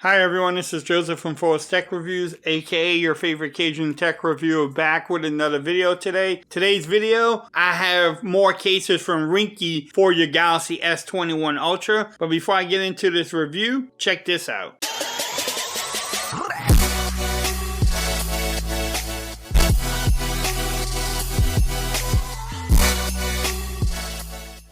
Hi everyone, this is Joseph from Forest Tech Reviews, aka your favorite Cajun tech reviewer, back with another video today. Today's video, I have more cases from Ringke for your Galaxy S21 Ultra. But before I get into this review, check this out.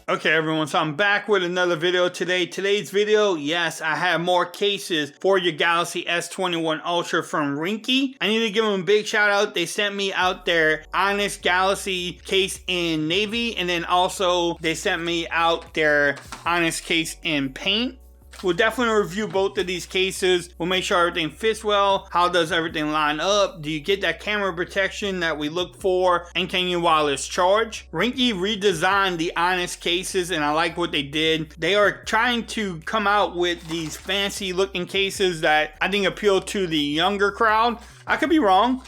Okay everyone, so I'm back with another video today. Today's video, yes, I have more cases for your Galaxy S21 Ultra from Ringke. I need to give them a big shout out. They sent me out their Onyx Galaxy case in navy, and then also they sent me out their Onyx case in paint. We'll definitely review both of these cases. We'll make sure everything fits well. How does everything line up? Do you get that camera protection that we look for? And can you wireless charge? Ringke redesigned the Onyx cases and I like what they did. They are trying to come out with these fancy looking cases that I think appeal to the younger crowd. I could be wrong,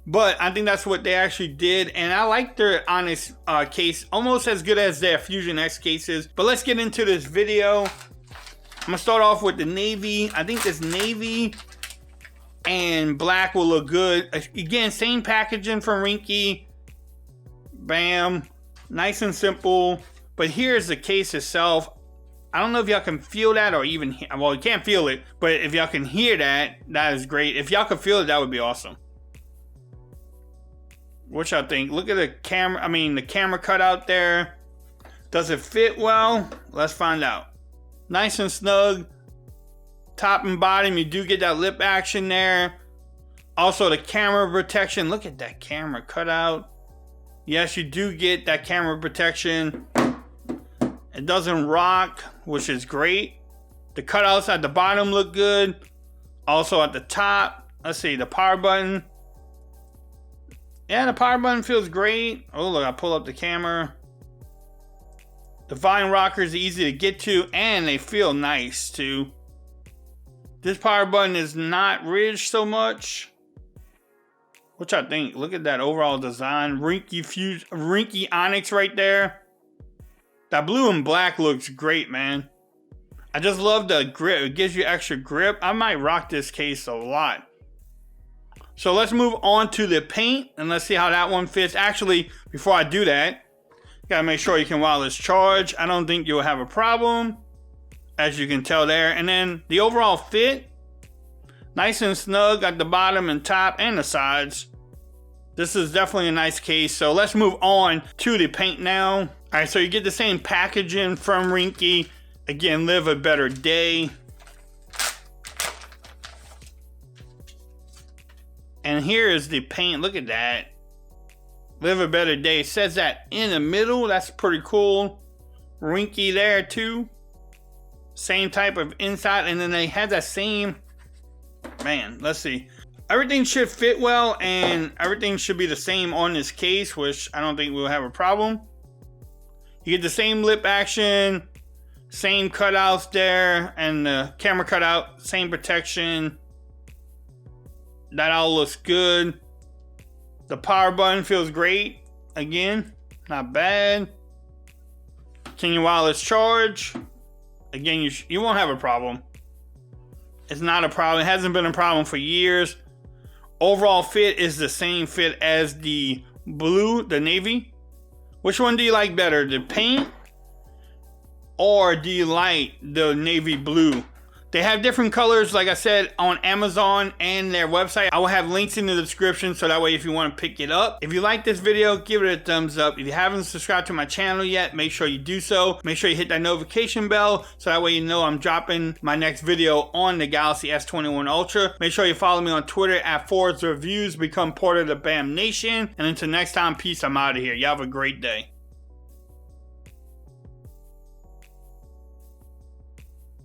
but I think that's what they actually did. And I like their Onyx case almost as good as their Fusion X cases. But let's get into this video. I'm gonna start off with the navy. I think this navy and black will look good. Again, same packaging from Ringke. Bam, nice and simple. But here's the case itself. I don't know if y'all can feel that or even, well, you can't feel it, but if y'all can hear that, that is great. If y'all can feel it, that would be awesome. What y'all think? Look at the camera, the camera cutout there. Does it fit well? Let's find out. Nice and snug, top and bottom. You do get that lip action there. Also the camera protection. Look at that camera cutout. Yes, you do get that camera protection. It doesn't rock, which is great. The cutouts at the bottom look good. Also at the top, let's see, the power button. Yeah, the power button feels great. Oh look, I pull up the camera. The volume rockers are easy to get to and they feel nice too. This power button is not ridged so much. What y'all think? Look at that overall design. Ringke Onyx right there. That blue and black looks great, man. I just love the grip. It gives you extra grip. I might rock this case a lot. So let's move on to the paint and let's see how that one fits. Actually, before I do that, gotta make sure you can wireless charge. I don't think you'll have a problem, as you can tell there. And then the overall fit, nice and snug at the bottom and top and the sides. This is definitely a nice case. So let's move on to the paint now. All right, so you get the same packaging from Ringke. Again, live a better day. And here is the paint. Look at that. Live a better day. It says that in the middle. That's pretty cool. Ringke there too. Same type of inside. And then they have that same, man, let's see. Everything should fit well and everything should be the same on this case, which I don't think we'll have a problem. You get the same lip action, same cutouts there, and the camera cutout, same protection. That all looks good. The power button feels great. Again, not bad. Can you wireless charge? Again, you won't have a problem. It's not a problem. It hasn't been a problem for years. Overall fit is the same fit as the blue, the navy. Which one do you like better? The paint? Or do you like the navy blue? They have different colors, like I said, on Amazon and their website. I will have links in the description, so that way if you want to pick it up. If you like this video, give it a thumbs up. If you haven't subscribed to my channel yet, make sure you do so. Make sure you hit that notification bell, so that way you know I'm dropping my next video on the Galaxy S21 Ultra. Make sure you follow me on Twitter at Forest Reviews. Become part of the BAM Nation. And until next time, peace. I'm out of here. You have a great day.